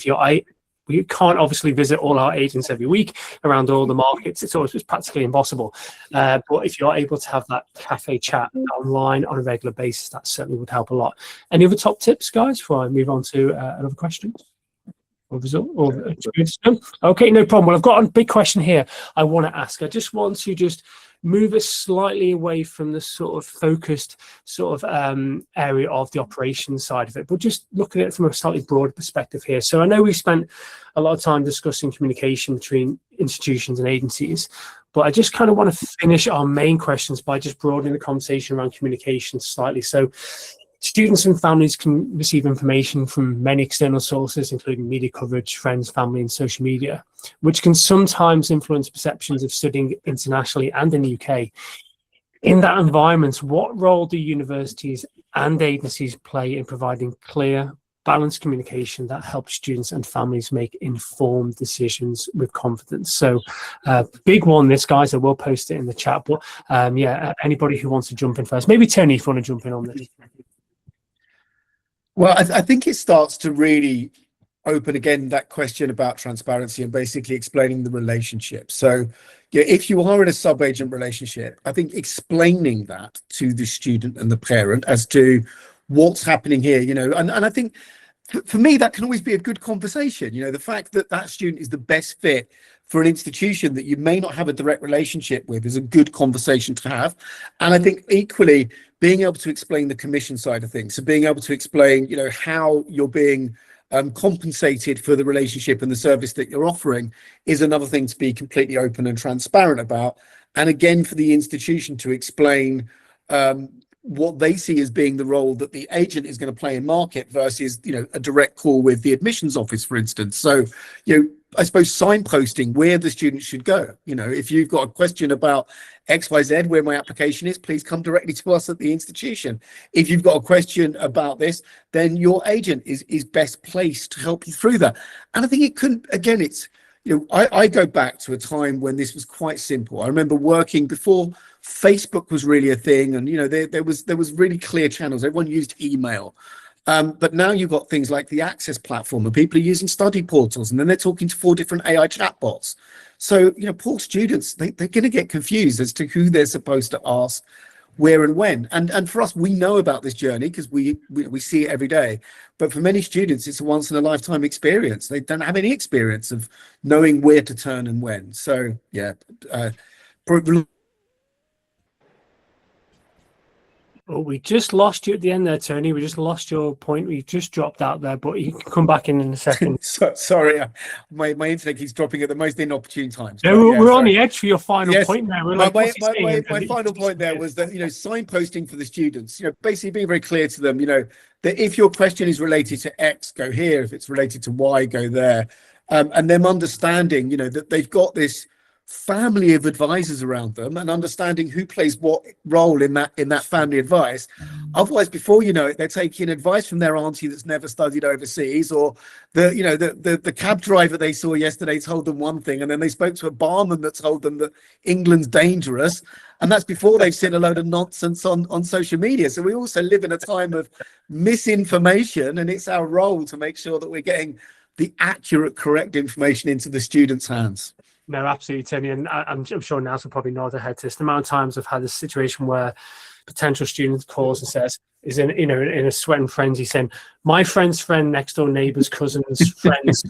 A: we can't obviously visit all our agents every week around all the markets. It's practically impossible. But if you're able to have that cafe chat online on a regular basis, that certainly would help a lot. Any other top tips, guys, before I move on to another question? Okay, no problem. Well, I've got a big question here I want to ask. I just want to move us slightly away from the sort of focused area of the operations side of it, but just look at it from a slightly broader perspective here. So I know we've spent a lot of time discussing communication between institutions and agencies, but I just kind of want to finish our main questions by just broadening the conversation around communication slightly. So students and families can receive information from many external sources, including media coverage, friends, family, and social media, which can sometimes influence perceptions of studying internationally and in the UK. In that environment, what role do universities and agencies play in providing clear, balanced communication that helps students and families make informed decisions with confidence? So big one, this, guys. I will post it in the chat. But anybody who wants to jump in first, maybe Tony, if you want to jump in on this.
D: Well, I think it starts to really open again that question about transparency and basically explaining the relationship. So if you are in a sub-agent relationship, I think explaining that to the student and the parent as to what's happening here, and I think for me, that can always be a good conversation. The fact that that student is the best fit for an institution that you may not have a direct relationship with is a good conversation to have. And I think equally, being able to explain the commission side of things, so being able to explain, how you're being compensated for the relationship and the service that you're offering is another thing to be completely open and transparent about. And again, for the institution to explain what they see as being the role that the agent is going to play in market versus, a direct call with the admissions office, for instance. So, I suppose signposting where the student should go. If you've got a question about XYZ, where my application is, please come directly to us at the institution. If you've got a question about this, then your agent is best placed to help you through that. And I think it couldn't, again, it's, I go back to a time when this was quite simple. I remember working before Facebook was really a thing, and there was really clear channels. Everyone used email. But now you've got things like the Access platform, and people are using study portals, and then they're talking to 4 different AI chatbots. So, poor students, they're going to get confused as to who they're supposed to ask, where and when. And for us, we know about this journey because we see it every day. But for many students, it's a once in a lifetime experience. They don't have any experience of knowing where to turn and when. So, yeah.
A: Oh, we just lost you at the end there, Tony. We just lost your point. We just dropped out there, but you can come back in a second.
D: Sorry, my internet keeps dropping at the most inopportune times.
A: No, we're on the edge for your final point there. We're
D: my
A: like,
D: final point there was that, signposting for the students, basically being very clear to them, that if your question is related to X, go here. If it's related to Y, go there. And them understanding, that they've got this family of advisors around them and understanding who plays what role in that family advice. Otherwise, before you know it, they're taking advice from their auntie that's never studied overseas, or the cab driver they saw yesterday told them one thing, and then they spoke to a barman that told them that England's dangerous, and that's before they've seen a load of nonsense on social media. So we also live in a time of misinformation, and it's our role to make sure that we're getting the accurate, correct information into the students' hands.
A: No, absolutely, Tony, and I'm sure Naz will probably nod ahead to this. The amount of times I've had this situation where potential student calls and says, is in a sweat and frenzy, saying, my friend's friend, next door neighbour's cousin's friend's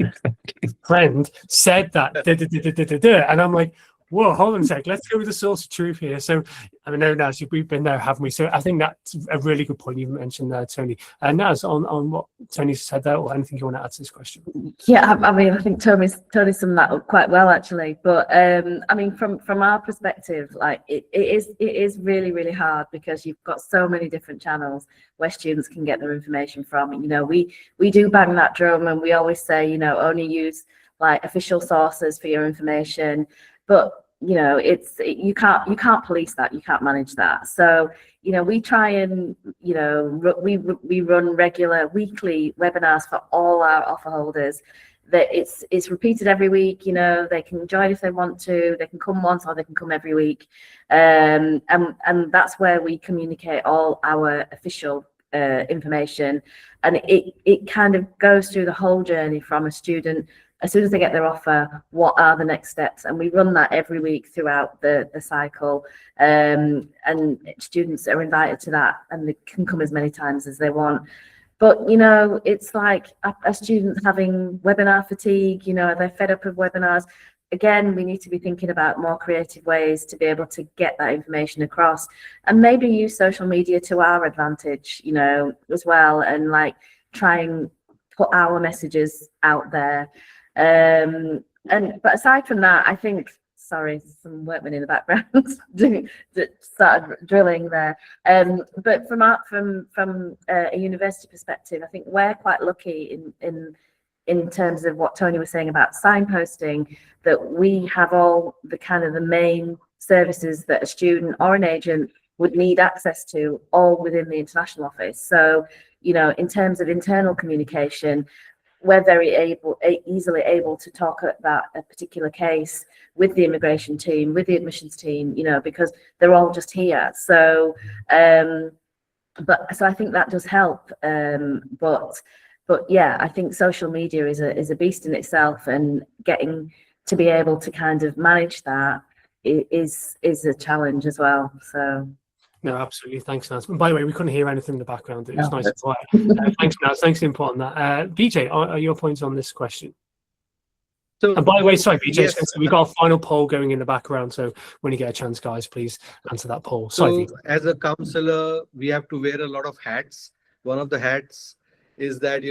A: friend said that, and I'm like, whoa, hold on a sec, let's go with the source of truth here. So I know, Naz, we've been there, haven't we? So I think that's a really good point you mentioned there, Tony. And Naz, on what Tony said there, or anything you want to add to this question?
B: Yeah, I mean, I think Tony summed that up quite well, actually. But I mean, from our perspective, like it is really, really hard because you've got so many different channels where students can get their information from. We do bang that drum, and we always say, only use like official sources for your information. But you can't police that, you can't manage that. So we try and we run regular weekly webinars for all our offer holders. That it's repeated every week. They can join if they want to. They can come once or they can come every week, and that's where we communicate all our official information, and it kind of goes through the whole journey from a student. As soon as they get their offer, what are the next steps? And we run that every week throughout the cycle. And students are invited to that, and they can come as many times as they want. But, it's like a student having webinar fatigue, they're fed up of webinars. Again, we need to be thinking about more creative ways to be able to get that information across, and maybe use social media to our advantage, as well, and like try and put our messages out there. But aside from that, I think, sorry, some workmen in the background that started drilling there. But from a university perspective, I think we're quite lucky in terms of what Tony was saying about signposting, that we have all the main services that a student or an agent would need access to, all within the international office. So, in terms of internal communication, we're very easily able to talk about a particular case with the immigration team, with the admissions team, because they're all just here. So, so I think that does help. But yeah, I think social media is a beast in itself, and getting to be able to kind of manage that is a challenge as well. So.
A: No, absolutely. Thanks, Naz. And by the way, we couldn't hear anything in the background. It was nice and quiet. Thanks, Naz. Thanks for the input on that. Vijay, are your points on this question?
C: So,
A: and by the way, sorry, Vijay,
C: yes,
A: we've got a final poll going in the background. So when you get a chance, guys, please answer that poll. Sorry,
C: so as a counselor, we have to wear a lot of hats. One of the hats is that,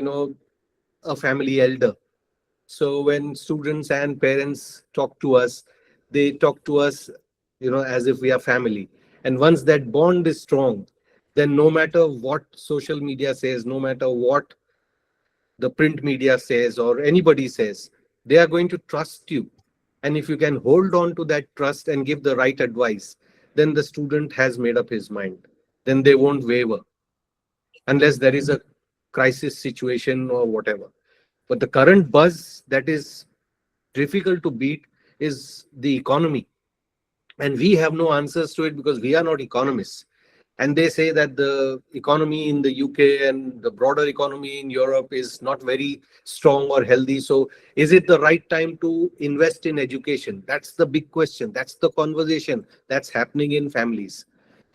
C: a family elder. So when students and parents talk to us, they talk to us, as if we are family. And once that bond is strong, then no matter what social media says, no matter what the print media says or anybody says, they are going to trust you. And if you can hold on to that trust and give the right advice, then the student has made up his mind. Then they won't waver unless there is a crisis situation or whatever. But the current buzz that is difficult to beat is the economy. And we have no answers to it because we are not economists. And they say that the economy in the UK and the broader economy in Europe is not very strong or healthy. So is it the right time to invest in education? That's the big question. That's the conversation that's happening in families.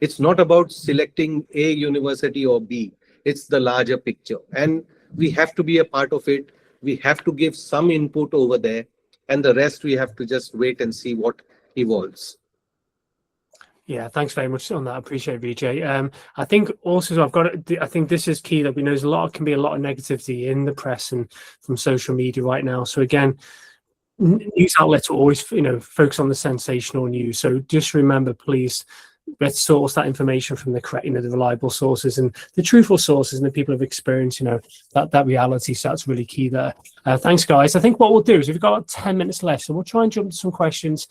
C: It's not about selecting A university or B. It's the larger picture. And we have to be a part of it. We have to give some input over there. And the rest, we have to just wait and see what evolves.
A: Yeah, thanks very much on that. I appreciate it, Vijay. I think also I think this is key that we know there's can be a lot of negativity in the press and from social media right now. So again, news outlets will always, focus on the sensational news. So just remember, please, let's source that information from the correct, the reliable sources and the truthful sources and the people have experienced, that reality. So that's really key there. Thanks, guys. I think what we'll do is we've got about 10 minutes left, so we'll try and jump to some questions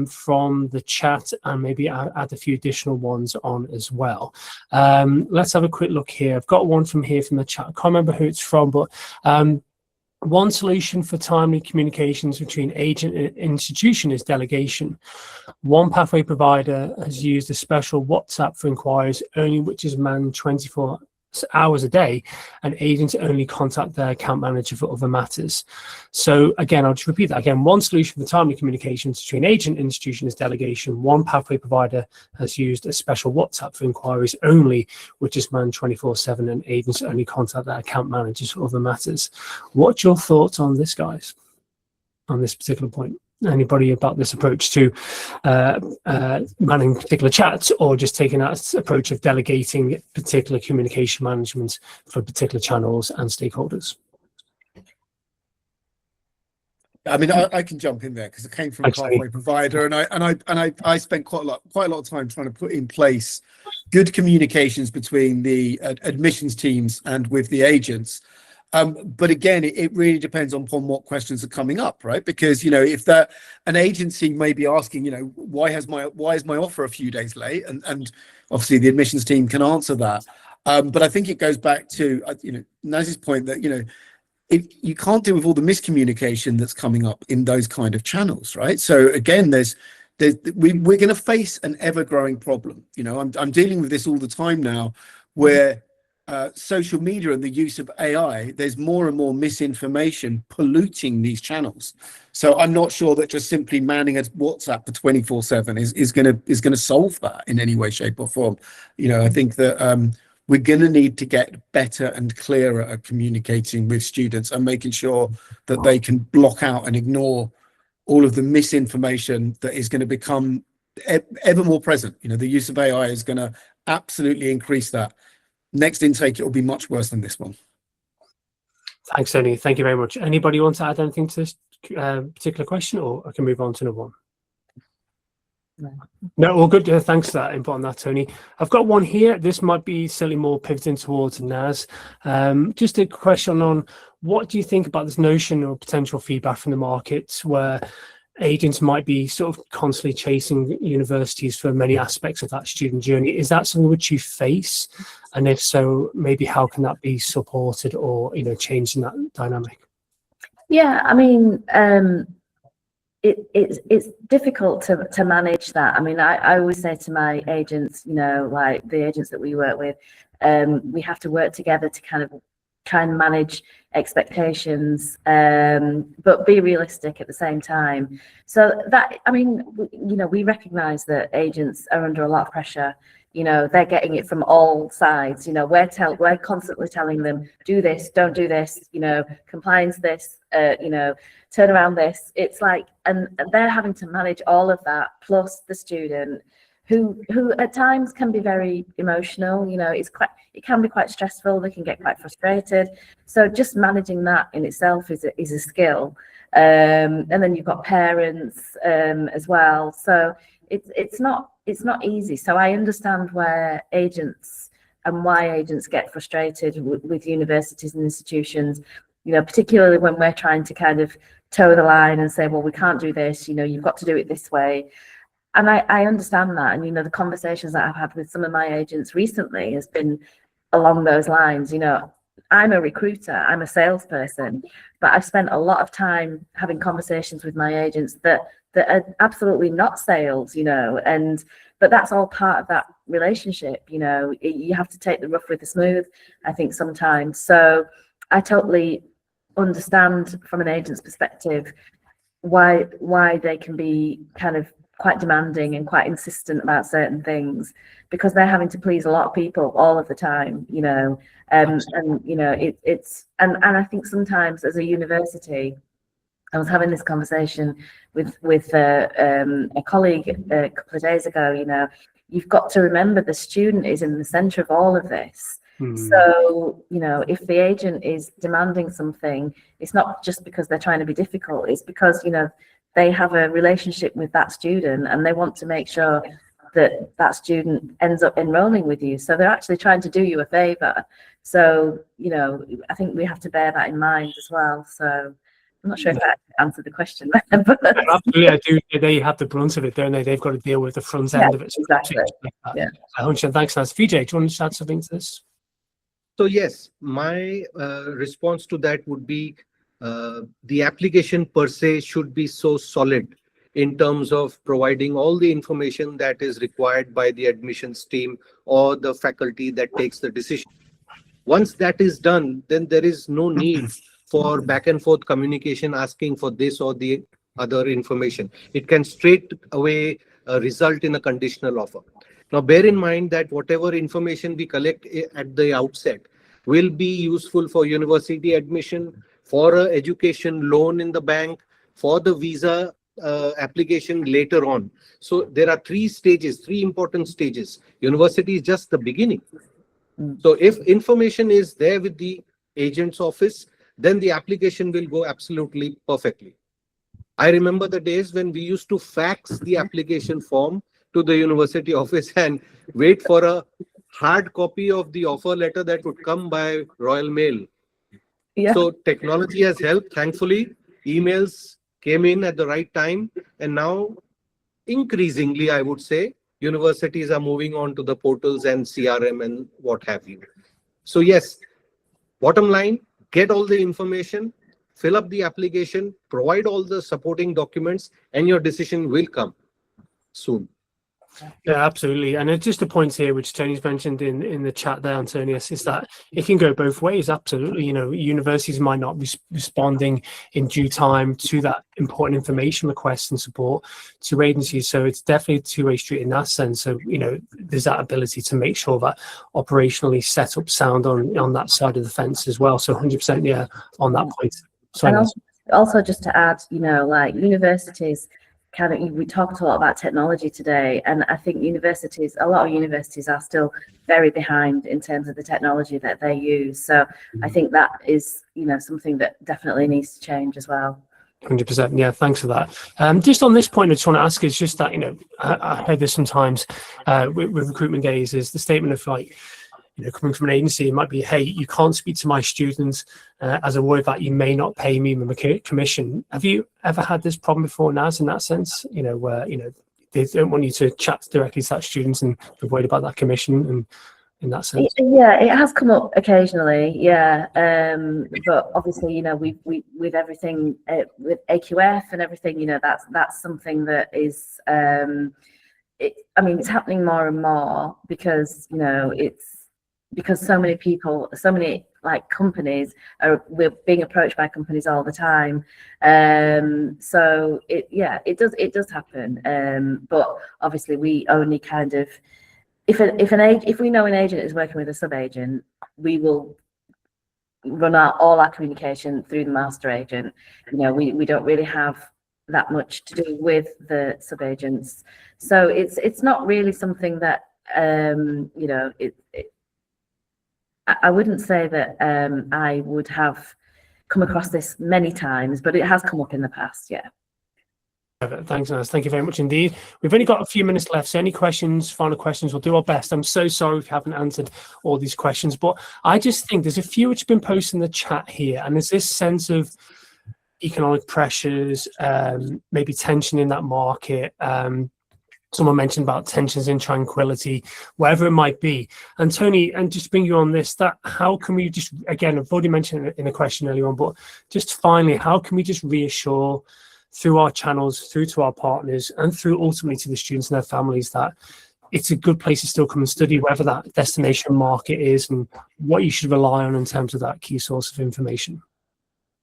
A: from the chat and maybe add a few additional ones on as well. Let's have a quick look here. I've got one from the chat. I can't remember who it's from, but one solution for timely communications between agent and institution is delegation. One pathway provider has used a special WhatsApp for inquiries only, which is manned 24 hours a day, and agents only contact their account manager for other matters. So again, I'll just repeat that again. One solution for timely communications between agent and institution is delegation. One pathway provider has used a special WhatsApp for inquiries only, which is manned 24/7, and agents only contact their account managers for other matters. What's your thoughts on this, guys, on this particular point? Anybody about this approach to managing particular chats, or just taking that approach of delegating particular communication management for particular channels and stakeholders?
D: I mean, I can jump in there because I came from a pathway provider, and I spent quite a lot of time trying to put in place good communications between the admissions teams and with the agents. But again, it really depends upon what questions are coming up, right? Because if an agency may be asking, why is my offer a few days late, and obviously the admissions team can answer that. But I think it goes back to Naz's point that you can't deal with all the miscommunication that's coming up in those kind of channels, right? So again, we're going to face an ever-growing problem. I'm dealing with this all the time now, where social media and the use of AI, there's more and more misinformation polluting these channels. So I'm not sure that just simply manning a WhatsApp for 24/7 is going to solve that in any way, shape, or form. I think that we're going to need to get better and clearer at communicating with students and making sure that they can block out and ignore all of the misinformation that is going to become ever more present. The use of AI is going to absolutely increase that. Next intake, it will be much worse than this one.
A: Thanks, Tony. Thank you very much. Anybody want to add anything to this particular question, or I can move on to another one? No, all good. Thanks for that input on that, Tony. I've got one here. This might be certainly more pivoting towards Naz. Just a question on what do you think about this notion or potential feedback from the market where agents might be sort of constantly chasing universities for many aspects of that student journey? Is that something which you face? And if so, maybe how can that be supported or, changing that dynamic?
B: Yeah, I mean, it's difficult to manage that. I mean, I always say to my agents, like the agents that we work with, we have to work together to kind of try and manage expectations, but be realistic at the same time. So that, I mean, we recognize that agents are under a lot of pressure. They're getting it from all sides. We're constantly telling them, do this, don't do this, compliance this, turn around this. It's like, and they're having to manage all of that, plus the student who at times can be very emotional. It can be quite stressful. They can get quite frustrated. So just managing that in itself is a skill. And then you've got parents as well. So it's not easy. So I understand where agents and why agents get frustrated with universities and institutions, particularly when we're trying to kind of toe the line and say, well, we can't do this, you've got to do it this way. And I understand that. And, the conversations that I've had with some of my agents recently has been along those lines. I'm a recruiter, I'm a salesperson, but I've spent a lot of time having conversations with my agents that are absolutely not sales, but that's all part of that relationship. You have to take the rough with the smooth, I think, sometimes. So I totally understand from an agent's perspective why they can be kind of quite demanding and quite insistent about certain things, because they're having to please a lot of people all of the time, and I think sometimes as a university, I was having this conversation with a colleague a couple of days ago. You've got to remember the student is in the center of all of this. So, if the agent is demanding something, it's not just because they're trying to be difficult, it's because, they have a relationship with that student and they want to make sure that student ends up enrolling with you. So they're actually trying to do you a favor. So, I think we have to bear that in mind as well. So I'm not sure if that answered the question. But
A: absolutely, I do. They have the brunt of it, don't they? They've got to deal with the front end of it.
B: Exactly. Yeah.
A: 100%. Thanks, Naz. Vijay, do you want to add something to this?
C: So yes, my response to that would be the application per se should be so solid in terms of providing all the information that is required by the admissions team or the faculty that takes the decision. Once that is done, then there is no need for back and forth communication asking for this or the other information. It can straight away result in a conditional offer. Now, bear in mind that whatever information we collect at the outset will be useful for university admission, for an education loan in the bank, for the visa application later on. So there are three important stages. University is just the beginning. So if information is there with the agent's office, then the application will go absolutely perfectly. I remember the days when we used to fax the application form to the university office and wait for a hard copy of the offer letter that would come by Royal Mail.
B: Yeah.
C: So technology has helped. Thankfully, emails came in at the right time. And now, increasingly, I would say, universities are moving on to the portals and CRM and what have you. So yes, bottom line, get all the information, fill up the application, provide all the supporting documents, and your decision will come soon.
A: Yeah, absolutely. And just a point here, which Tony's mentioned in the chat there, Antonius, is that it can go both ways. Absolutely. Universities might not be responding in due time to that important information request and support to agencies. So it's definitely a two-way street in that sense. So, there's that ability to make sure that operationally set up sound on that side of the fence as well. So 100%, yeah, on that point.
B: Sorry, and also just to add, like universities, we talked a lot about technology today, and I think a lot of universities are still very behind in terms of the technology that they use. So I think that is, something that definitely needs to change as well.
A: 100%. Yeah, thanks for that. Just on this point, I just want to ask is just that, I heard this sometimes with recruitment days, is the statement of like, coming from an agency, it might be, hey, you can't speak to my students as a word that you may not pay me my commission. Have you ever had this problem before, Naz, in that sense? Where, they don't want you to chat directly to that students and be worried about that commission and in that sense?
B: Yeah, it has come up occasionally, yeah. But obviously, we with everything, with AQF and everything, that's something that is, it's happening more and more because, because so many people, so many companies we're being approached by companies all the time. So it does happen. But obviously we only kind of, if we know an agent is working with a sub-agent, we will run all our communication through the master agent. We don't really have that much to do with the sub-agents. So it's not really something that, I wouldn't say that I would have come across this many times, but it has come up in the past, yeah.
A: Thanks, Naz. Thank you very much indeed. We've only got a few minutes left, so any questions, final questions, we'll do our best. I'm so sorry if we haven't answered all these questions, but I just think there's a few which have been posted in the chat here, and there's this sense of economic pressures, maybe tension in that market. Someone mentioned about tensions in tranquility, wherever it might be. And Tony, and just bring you on this, that how can we just, again, I've already mentioned it in a question earlier on, but just finally, how can we just reassure through our channels, through to our partners, and through ultimately to the students and their families that it's a good place to still come and study whether that destination market is and what you should rely on in terms of that key source of information?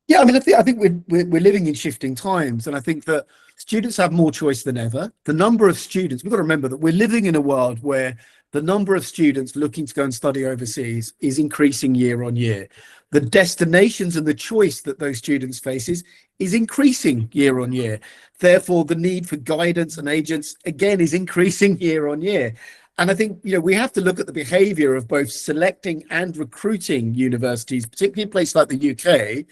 D: Yeah, I mean, I think we're living in shifting times, and I think that students have more choice than ever. The number of students, we've got to remember that we're living in a world where the number of students looking to go and study overseas is increasing year on year. The destinations and the choice that those students face is increasing year on year. Therefore, the need for guidance and agents, again, is increasing year on year. And I think, we have to look at the behavior of both selecting and recruiting universities, particularly in places like the UK.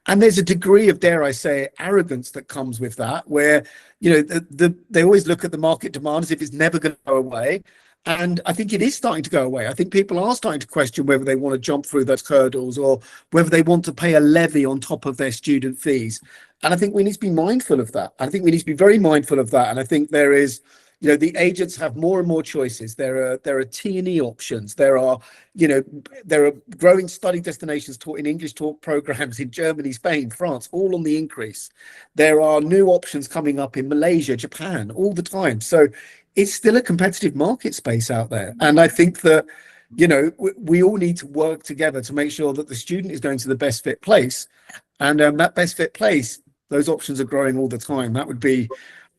D: And there's a degree of, dare I say, arrogance that comes with that, where, they always look at the market demand as if it's never going to go away. And I think it is starting to go away. I think people are starting to question whether they want to jump through those hurdles or whether they want to pay a levy on top of their student fees. And I think we need to be mindful of that. I think we need to be very mindful of that. And I think there is, the agents have more and more choices. There are T&E options. There are growing study destinations taught in English talk programs in Germany, Spain, France, all on the increase. There are new options coming up in Malaysia, Japan, all the time. So it's still a competitive market space out there. And I think that, we all need to work together to make sure that the student is going to the best fit place. And that best fit place, those options are growing all the time. That would be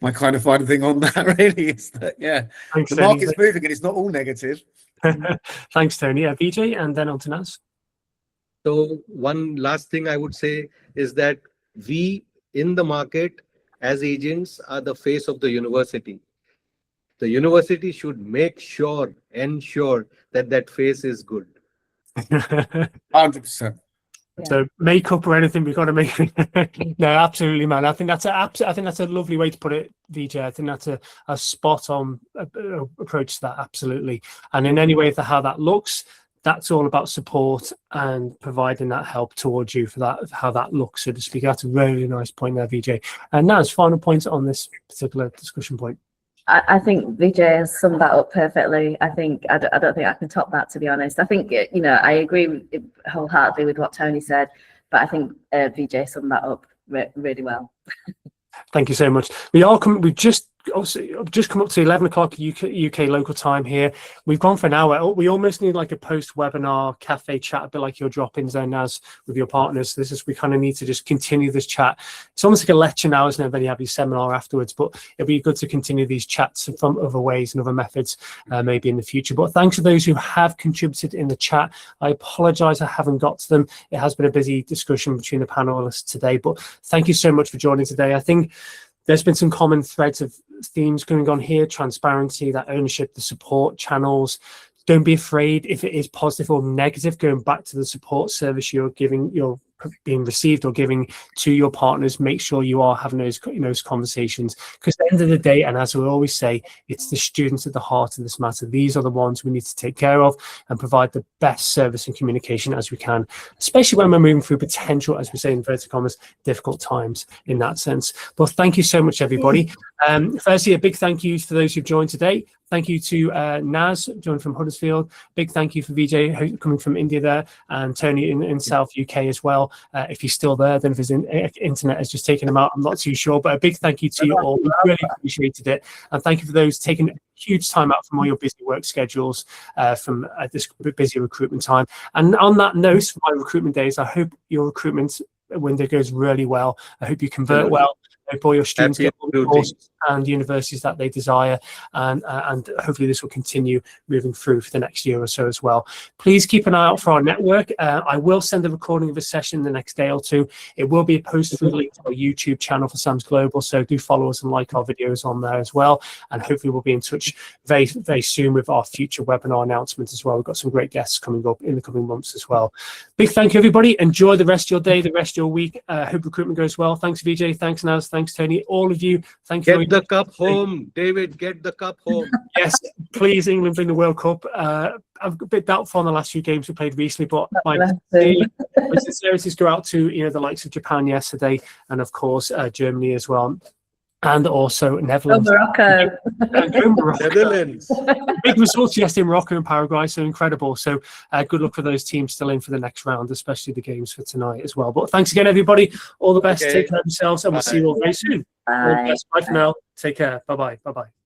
D: my kind of final thing on that, really, is that,
A: Thanks,
D: the market's moving and it's not all negative.
A: Thanks, Tony. Vijay, and then on to Naz.
C: So one last thing I would say is that we in the market as agents are the face of the university. The university should ensure that that face is good.
D: 100%.
A: So makeup or anything, we've got to make. No, absolutely, man. I think that's a lovely way to put it, Vijay. I think that's a spot on approach to that, absolutely. And in any way, for how that looks, that's all about support and providing that help towards you for that, how that looks, so to speak. That's a really nice point there, Vijay. And Naz, final points on this particular discussion point.
B: I think Vijay has summed that up perfectly. I don't think I can top that, to be honest. I think, I agree wholeheartedly with what Tony said, but I think Vijay summed that up really well.
A: Thank you so much. We've just come up to 11 o'clock UK local time here. We've gone for an hour. We almost need like a post-webinar cafe chat, a bit like your drop-ins there, Naz, with your partners. We kind of need to just continue this chat. It's almost like a lecture now, isn't it? Then you have your seminar afterwards, but it'll be good to continue these chats from other ways and other methods maybe in the future. But thanks to those who have contributed in the chat. I apologize I haven't got to them. It has been a busy discussion between the panelists today, but thank you so much for joining today. I think there's been some common threads of themes going on here: transparency, that ownership, the support channels. Don't be afraid if it is positive or negative, going back to the support service you're being received or giving to your partners. Make sure you are having those conversations, because at the end of the day, and as we always say, it's the students at the heart of this matter. These are the ones we need to take care of and provide the best service and communication as we can, especially when we're moving through potential, as we say in inverted commas, difficult times in that sense. But thank you so much, everybody. Firstly, a big thank you for those who've joined today. Thank you to Naz, joined from Huddersfield. Big thank you for Vijay, coming from India there, and Tony in South UK as well. If he's still there, then if his internet has just taken him out, I'm not too sure. But a big thank you to you all. We really appreciated it. And thank you for those taking huge time out from all your busy work schedules, from this busy recruitment time. And on that note, for my recruitment days, I hope your recruitment window goes really well. I hope you convert well. I hope all your students get all the courses and universities that they desire, and hopefully this will continue moving through for the next year or so as well. Please keep an eye out for our network. I will send a recording of a session the next day or two. It will be posted through the link to our YouTube channel for SAMS Global, so do follow us and like our videos on there as well. And hopefully we'll be in touch very, very soon with our future webinar announcements as well. We've got some great guests coming up in the coming months as well. Big thank you, everybody. Enjoy the rest of your day, the rest of your week. Hope recruitment goes well. Thanks, Vijay. Thanks, Naz. Thanks, Tony. All of you, thank you.
C: Get the cup home, David. Get the cup home.
A: Yes, please, England, bring the World Cup. I'm a bit doubtful on the last few games we played recently, but my sincerities go out to the likes of Japan yesterday, and of course Germany as well, and also Netherlands.
B: Morocco.
C: Netherlands.
A: Big results yesterday in Morocco and Paraguay, so incredible. So good luck for those teams still in for the next round, especially the games for tonight as well. But thanks again, everybody. All the best.
C: Okay.
A: Take care of yourselves, and we'll see you all very soon.
B: Bye.
A: All the best. Bye for now. Take care. Bye-bye. Bye-bye.